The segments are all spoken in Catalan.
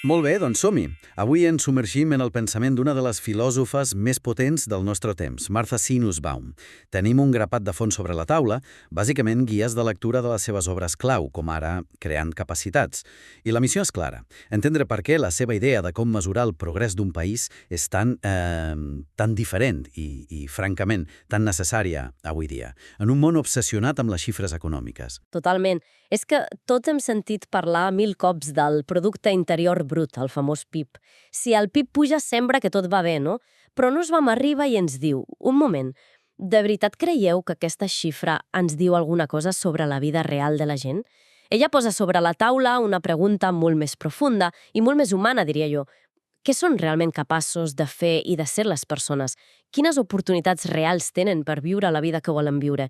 Molt bé, doncs som-hi. Avui ens submergim en el pensament d'una de les filòsofes més potents del nostre temps, Martha Sinusbaum. Tenim un grapat de fons sobre la taula, bàsicament guies de lectura de les seves obres clau, com ara Creant capacitats. I la missió és clara, entendre per què la seva idea de com mesurar el progrés d'un país és tan diferent i, francament, tan necessària avui dia, en un món obsessionat amb les xifres econòmiques. Totalment. És que tots hem sentit parlar 1000 cops del producte interior brut, el famós PIB. Si el PIB puja sembla que tot va bé, no? Però Nussbaum arriba i ens diu, un moment, de veritat creieu que aquesta xifra ens diu alguna cosa sobre la vida real de la gent? Ella posa sobre la taula una pregunta molt més profunda i molt més humana, diria jo. Què són realment capaços de fer i de ser les persones? Quines oportunitats reals tenen per viure la vida que volen viure?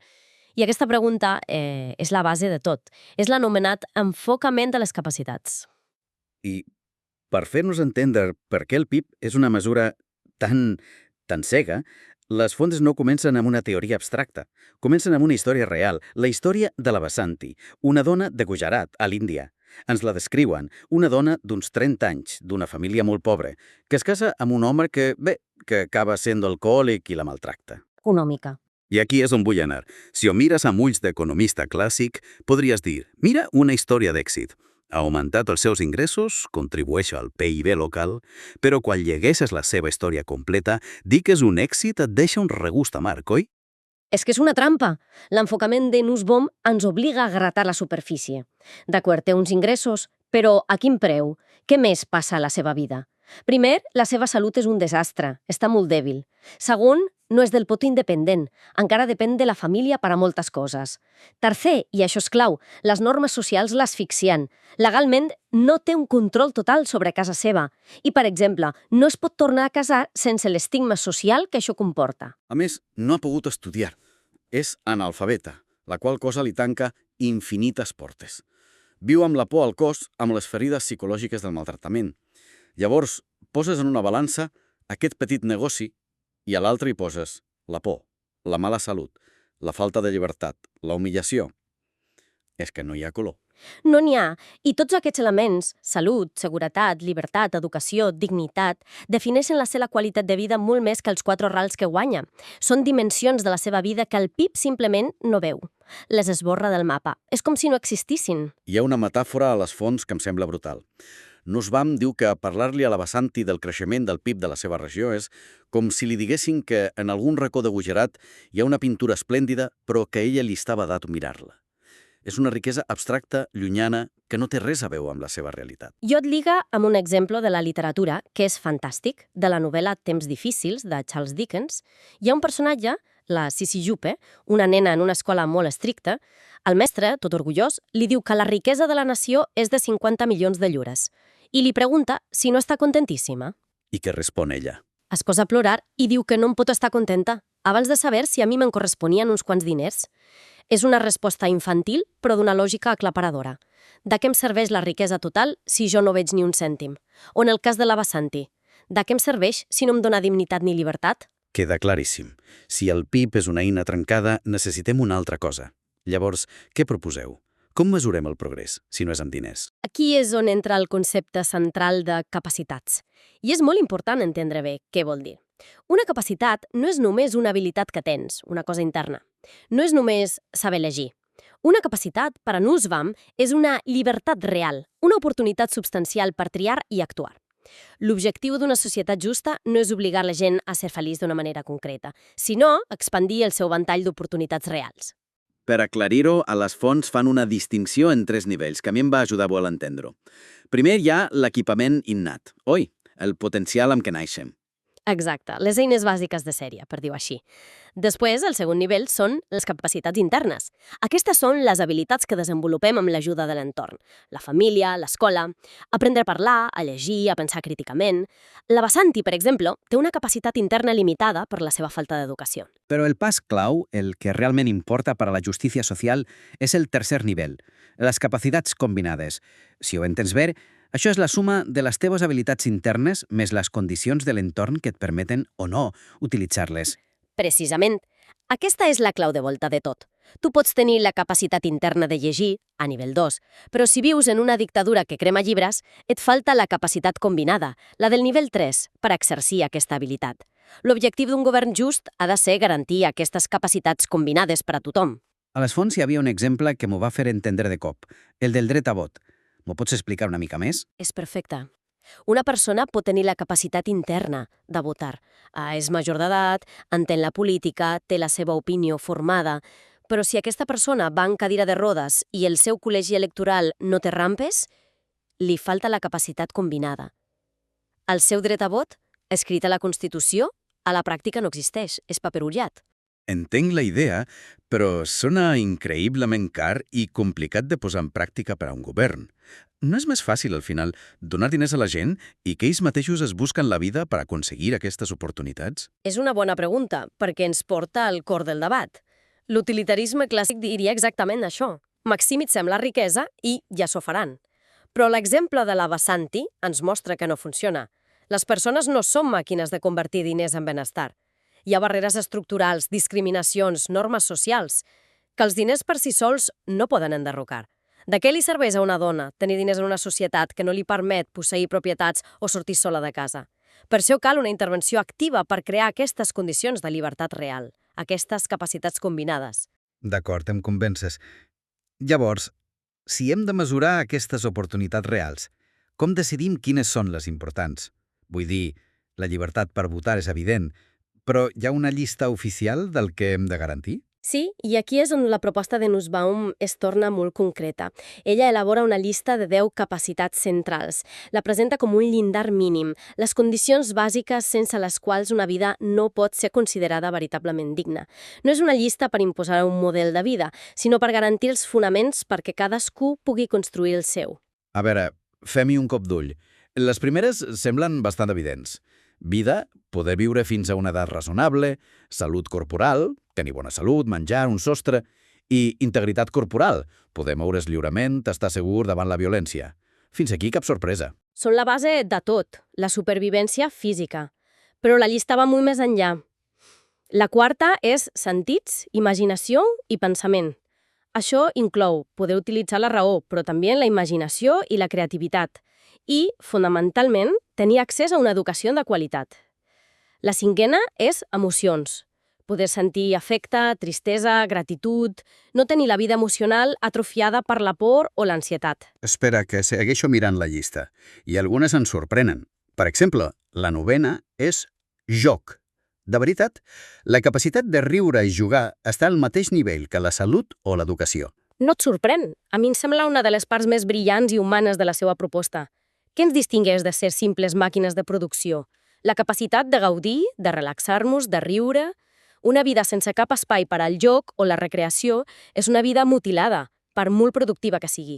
I aquesta pregunta és la base de tot. És l'anomenat enfocament de les capacitats. I per fer-nos entendre per què el PIB és una mesura tan cega, les fonts no comencen amb una teoria abstracta. Comencen amb una història real, la història de la Basanti, una dona de Gujarat, a l'Índia. Ens la descriuen, una dona d'uns 30 anys, d'una família molt pobra, que es casa amb un home que acaba sent alcohòlic i la maltracta. Econòmica. I aquí és on vull anar. Si ho mires amb ulls d'economista clàssic, podries dir, mira una història d'èxit. Ha augmentat els seus ingressos, contribueix al PIB local, però quan llegeixes la seva història completa, dir que és un èxit et deixa un regust amarg, oi? És que és una trampa. L'enfocament de Nussbaum ens obliga a gratar la superfície. D'acord, té uns ingressos, però a quin preu? Què més passa a la seva vida? Primer, la seva salut és un desastre, està molt dèbil. Segon, no és del tot independent, encara depèn de la família per a moltes coses. Tercer, i això és clau, les normes socials l'asfixien. Legalment no té un control total sobre casa seva i, per exemple, no es pot tornar a casar sense l'estigma social que això comporta. A més, no ha pogut estudiar. És analfabeta, la qual cosa li tanca infinites portes. Viu amb la por al cos, amb les ferides psicològiques del maltractament. Llavors, poses en una balança aquest petit negoci i a l'altre hi poses la por, la mala salut, la falta de llibertat, la humillació. És que no hi ha color. No n'hi ha, i tots aquests elements, salut, seguretat, llibertat, educació, dignitat, defineixen la seva qualitat de vida molt més que els 4 rals que guanya. Són dimensions de la seva vida que el PIB simplement no veu. Les esborra del mapa. És com si no existissin. Hi ha una metàfora a les fonts que em sembla brutal. Nussbaum diu que parlar-li a la Basanti del creixement del PIB de la seva regió és com si li diguessin que en algun racó de Gujarat hi ha una pintura esplèndida, però que a ella li estava dat mirar-la. És una riquesa abstracta, llunyana, que no té res a veure amb la seva realitat. Jo et lliga amb un exemple de la literatura que és fantàstic, de la novel·la Temps difícils, de Charles Dickens. Hi ha un personatge, la Sissy Jupe, una nena en una escola molt estricta. El mestre, tot orgullós, li diu que la riquesa de la nació és de 50 milions de lliures i li pregunta si no està contentíssima. I què respon ella? Es posa a plorar i diu que no em pot estar contenta, abans de saber si a mi me'n corresponien uns quants diners. És una resposta infantil, però d'una lògica aclaparadora. De què em serveix la riquesa total si jo no veig ni un cèntim? O en el cas de la Basanti, de què em serveix si no em dóna dignitat ni llibertat? Queda claríssim. Si el PIB és una eina trencada, necessitem una altra cosa. Llavors, què proposeu? Com mesurem el progrés, si no és amb diners? Aquí és on entra el concepte central de capacitats. I és molt important entendre bé què vol dir. Una capacitat no és només una habilitat que tens, una cosa interna. No és només saber llegir. Una capacitat, per a Nussbaum, és una llibertat real, una oportunitat substancial per triar i actuar. L'objectiu d'una societat justa no és obligar la gent a ser feliç d'una manera concreta, sinó expandir el seu ventall d'oportunitats reals. Per aclarir-ho, a les fonts fan una distinció en 3 nivells, que a mi em va ajudar molt a entendre-ho. Primer hi ha l'equipament innat, oi? El potencial amb què naixem. Exacte, les eines bàsiques de sèrie, per dir-ho així. Després, el segon nivell són les capacitats internes. Aquestes són les habilitats que desenvolupem amb l'ajuda de l'entorn. La família, l'escola, aprendre a parlar, a llegir, a pensar críticament. La Basanti, per exemple, té una capacitat interna limitada per la seva falta d'educació. Però el pas clau, el que realment importa per a la justícia social, és el tercer nivell, les capacitats combinades. Si ho entens bé, això és la suma de les teves habilitats internes més les condicions de l'entorn que et permeten o no utilitzar-les. Precisament. Aquesta és la clau de volta de tot. Tu pots tenir la capacitat interna de llegir, a nivell 2, però si vius en una dictadura que crema llibres, et falta la capacitat combinada, la del nivell 3, per exercir aquesta habilitat. L'objectiu d'un govern just ha de ser garantir aquestes capacitats combinades per a tothom. A les fonts hi havia un exemple que m'ho va fer entendre de cop, el del dret a vot. M'ho pots explicar una mica més? És perfecte. Una persona pot tenir la capacitat interna de votar. És major d'edat, entén la política, té la seva opinió formada, però si aquesta persona va en cadira de rodes i el seu col·legi electoral no té rampes, li falta la capacitat combinada. El seu dret a vot, escrit a la Constitució, a la pràctica no existeix, és paper ullat. Entenc la idea, però sona increïblement car i complicat de posar en pràctica per a un govern. No és més fàcil, al final, donar diners a la gent i que ells mateixos es busquen la vida per aconseguir aquestes oportunitats? És una bona pregunta, perquè ens porta al cor del debat. L'utilitarisme clàssic diria exactament això. Maximitzem la riquesa i ja s'ho faran. Però l'exemple de la Basanti ens mostra que no funciona. Les persones no són màquines de convertir diners en benestar. Hi ha barreres estructurals, discriminacions, normes socials, que els diners per si sols no poden enderrocar. De què li serveix a una dona tenir diners en una societat que no li permet posseir propietats o sortir sola de casa? Per això cal una intervenció activa per crear aquestes condicions de llibertat real, aquestes capacitats combinades. D'acord, em convences. Llavors, si hem de mesurar aquestes oportunitats reals, com decidim quines són les importants? Vull dir, la llibertat per votar és evident, però hi ha una llista oficial del que hem de garantir? Sí, i aquí és on la proposta de Nussbaum es torna molt concreta. Ella elabora una llista de 10 capacitats centrals. La presenta com un llindar mínim, les condicions bàsiques sense les quals una vida no pot ser considerada veritablement digna. No és una llista per imposar un model de vida, sinó per garantir els fonaments perquè cadascú pugui construir el seu. A veure, fem-hi un cop d'ull. Les primeres semblen bastant evidents. Vida, poder viure fins a una edat raonable, salut corporal, tenir bona salut, menjar, un sostre, i integritat corporal, poder moure's lliurement, estar segur davant la violència. Fins aquí cap sorpresa. Són la base de tot, la supervivència física. Però la llista va molt més enllà. La quarta és sentits, imaginació i pensament. Això inclou poder utilitzar la raó, però també la imaginació i la creativitat. I, fonamentalment, tenir accés a una educació de qualitat. La cinquena és emocions. Poder sentir afecte, tristesa, gratitud, no tenir la vida emocional atrofiada per la por o l'ansietat. Espera, que segueixo mirant la llista. I algunes ens sorprenen. Per exemple, la novena és joc. De veritat, la capacitat de riure i jugar està al mateix nivell que la salut o l'educació. No et sorprèn? A mi em sembla una de les parts més brillants i humanes de la seva proposta. Què ens distingueix de ser simples màquines de producció? La capacitat de gaudir, de relaxar-nos, de riure. Una vida sense cap espai per al joc o la recreació és una vida mutilada, per molt productiva que sigui.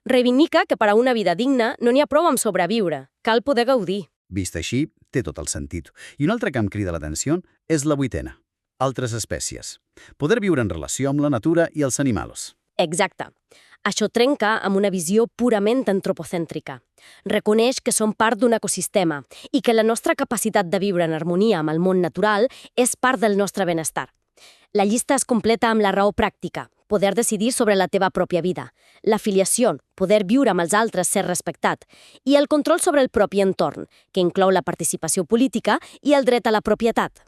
Reivindica que per a una vida digna no n'hi ha prou amb sobreviure, cal poder gaudir. Vist així, té tot el sentit. I un altre que em crida l'atenció és la vuitena. Altres espècies. Poder viure en relació amb la natura i els animals. Exacte. Això trenca amb una visió purament antropocèntrica. Reconeix que som part d'un ecosistema i que la nostra capacitat de viure en harmonia amb el món natural és part del nostre benestar. La llista es completa amb la raó pràctica, poder decidir sobre la teva pròpia vida, l'afiliació, poder viure amb els altres, ser respectat, i el control sobre el propi entorn, que inclou la participació política i el dret a la propietat.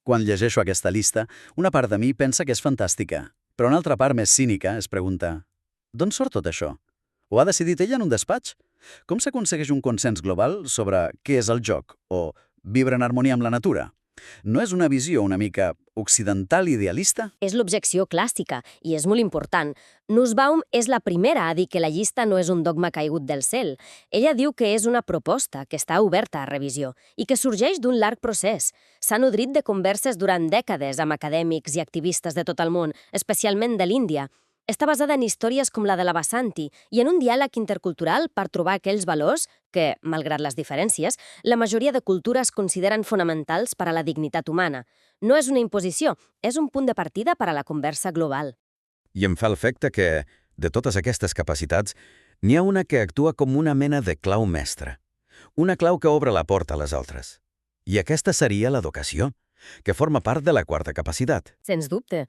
Quan llegeixo aquesta llista, una part de mi pensa que és fantàstica, però una altra part més cínica es pregunta: d'on surt tot això? Ho ha decidit ella en un despatx? Com s'aconsegueix un consens global sobre què és el joc o viure en harmonia amb la natura? No és una visió una mica occidental idealista? És l'objecció clàssica, i és molt important. Nussbaum és la primera a dir que la llista no és un dogma caigut del cel. Ella diu que és una proposta que està oberta a revisió i que sorgeix d'un llarg procés. S'ha nodrit de converses durant dècades amb acadèmics i activistes de tot el món, especialment de l'Índia. Està basada en històries com la de la Basanti i en un diàleg intercultural per trobar aquells valors que, malgrat les diferències, la majoria de cultures consideren fonamentals per a la dignitat humana. No és una imposició, és un punt de partida per a la conversa global. I em fa l'efecte que, de totes aquestes capacitats, n'hi ha una que actua com una mena de clau mestra. Una clau que obre la porta a les altres. I aquesta seria l'educació, que forma part de la quarta capacitat. Sens dubte.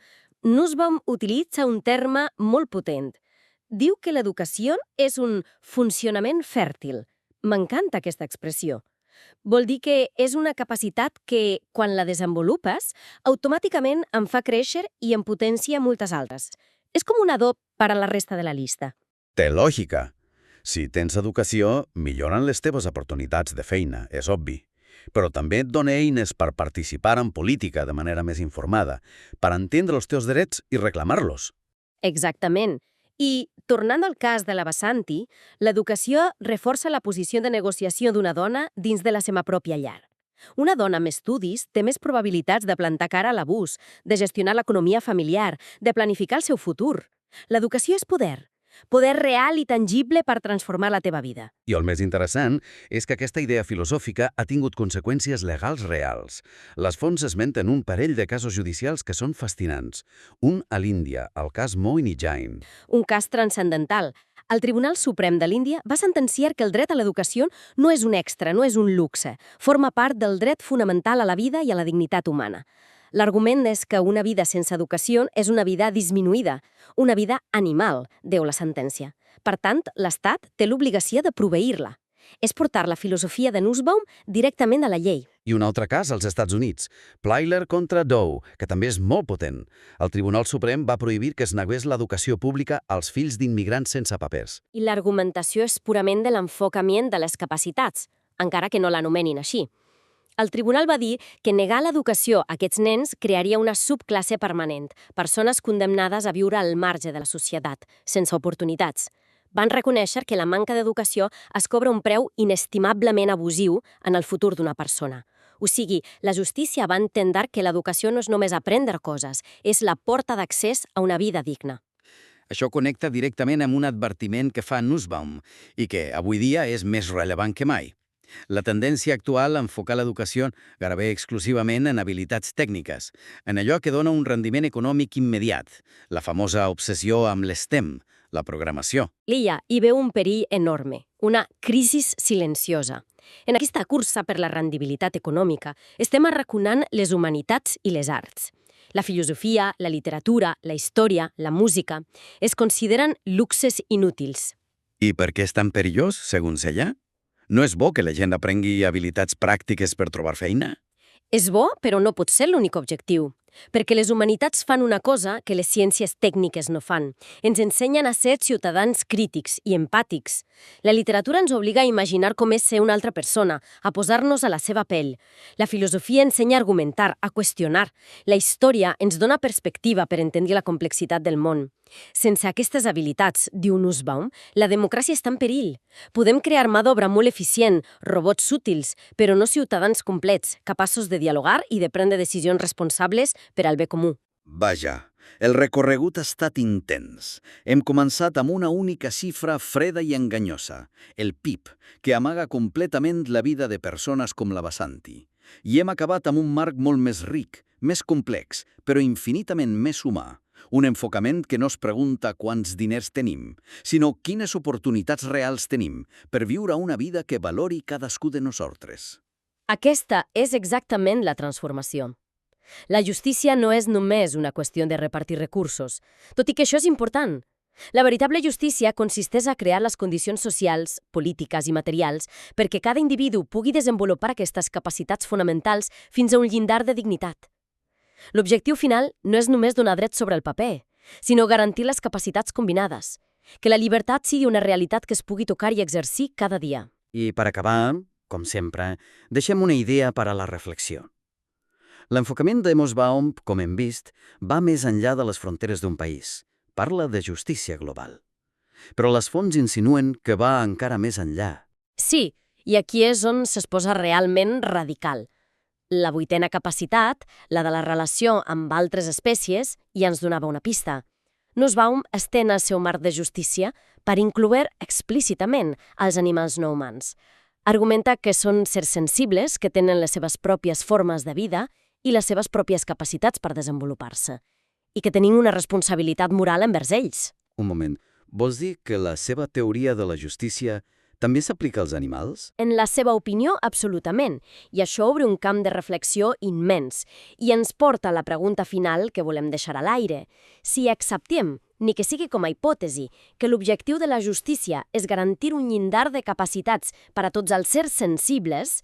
Nussbaum utilitza un terme molt potent. Diu que l'educació és un funcionament fèrtil. M'encanta aquesta expressió. Vol dir que és una capacitat que, quan la desenvolupes, automàticament en fa créixer i en potència moltes altres. És com un adob per a la resta de la llista. Té lògica. Si tens educació, milloren les teves oportunitats de feina, és obvi. Però també et dona eines per participar en política de manera més informada, per entendre els teus drets i reclamar-los. Exactament. I, tornant al cas de la Basanti, l'educació reforça la posició de negociació d'una dona dins de la seva pròpia llar. Una dona amb estudis té més probabilitats de plantar cara a l'abús, de gestionar l'economia familiar, de planificar el seu futur. L'educació és poder. Poder real i tangible per transformar la teva vida. I el més interessant és que aquesta idea filosòfica ha tingut conseqüències legals reals. Les fonts esmenten un parell de casos judicials que són fascinants. Un a l'Índia, el cas Moini Jain. Un cas transcendental. El Tribunal Suprem de l'Índia va sentenciar que el dret a l'educació no és un extra, no és un luxe. Forma part del dret fonamental a la vida i a la dignitat humana. L'argument és que una vida sense educació és una vida disminuïda, una vida animal, diu la sentència. Per tant, l'Estat té l'obligació de proveir-la. És portar la filosofia de Nussbaum directament a la llei. I un altre cas als Estats Units, Plyler contra Doe, que també és molt potent. El Tribunal Suprem va prohibir que es negués l'educació pública als fills d'immigrants sense papers. I l'argumentació és purament de l'enfocament de les capacitats, encara que no l'anomenin així. El tribunal va dir que negar l'educació a aquests nens crearia una subclasse permanent, persones condemnades a viure al marge de la societat, sense oportunitats. Van reconèixer que la manca d'educació es cobra un preu inestimablement abusiu en el futur d'una persona. O sigui, la justícia va entendre que l'educació no és només aprendre coses, és la porta d'accés a una vida digna. Això connecta directament amb un advertiment que fa Nussbaum i que avui dia és més rellevant que mai. La tendència actual a enfocar l'educació gairebé exclusivament en habilitats tècniques, en allò que dona un rendiment econòmic immediat, la famosa obsessió amb l'STEM, la programació. L'IA hi veu un perill enorme, una crisi silenciosa. En aquesta cursa per la rendibilitat econòmica estem arraconant les humanitats i les arts. La filosofia, la literatura, la història, la música es consideren luxes inútils. I per què és tan perillós, segons ella? No és bo que la gent aprengui habilitats pràctiques per trobar feina? És bo, però no pot ser l'únic objectiu. Perquè les humanitats fan una cosa que les ciències tècniques no fan. Ens ensenyen a ser ciutadans crítics i empàtics. La literatura ens obliga a imaginar com és ser una altra persona, a posar-nos a la seva pell. La filosofia ensenya a argumentar, a qüestionar. La història ens dona perspectiva per entendre la complexitat del món. Sense aquestes habilitats, diu Nussbaum, la democràcia està en perill. Podem crear mà d'obra molt eficient, robots útils, però no ciutadans complets, capaços de dialogar i de prendre decisions responsables per al bé comú. Vaja, el recorregut ha estat intens. Hem començat amb una única xifra freda i enganyosa, el PIB, que amaga completament la vida de persones com la Basanti. I hem acabat amb un marc molt més ric, més complex, però infinitament més humà. Un enfocament que no es pregunta quants diners tenim, sinó quines oportunitats reals tenim per viure una vida que valori cadascú de nosaltres. Aquesta és exactament la transformació. La justícia no és només una qüestió de repartir recursos, tot i que això és important. La veritable justícia consisteix a crear les condicions socials, polítiques i materials perquè cada individu pugui desenvolupar aquestes capacitats fonamentals fins a un llindar de dignitat. L'objectiu final no és només donar drets sobre el paper, sinó garantir les capacitats combinades, que la llibertat sigui una realitat que es pugui tocar i exercir cada dia. I per acabar, com sempre, deixem una idea per a la reflexió. L'enfocament de Nussbaum, com hem vist, va més enllà de les fronteres d'un país. Parla de justícia global. Però les fonts insinuen que va encara més enllà. Sí, i aquí és on es posa realment radical. La vuitena capacitat, la de la relació amb altres espècies, ja ens donava una pista. Nussbaum estén el seu marc de justícia per incloure explícitament els animals no humans. Argumenta que són sers sensibles que tenen les seves pròpies formes de vida i les seves pròpies capacitats per desenvolupar-se, i que tenim una responsabilitat moral envers ells. Un moment, vols dir que la seva teoria de la justícia també s'aplica als animals? En la seva opinió, absolutament. I això obre un camp de reflexió immens. I ens porta a la pregunta final que volem deixar a l'aire. Si acceptem, ni que sigui com a hipòtesi, que l'objectiu de la justícia és garantir un llindar de capacitats per a tots els sers sensibles,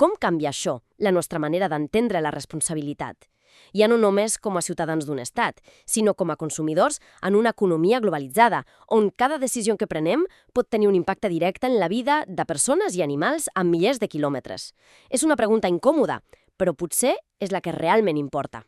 com canvia això, la nostra manera d'entendre la responsabilitat? Ja no només com a ciutadans d'un estat, sinó com a consumidors en una economia globalitzada, on cada decisió que prenem pot tenir un impacte directe en la vida de persones i animals a milers de quilòmetres. És una pregunta incòmoda, però potser és la que realment importa.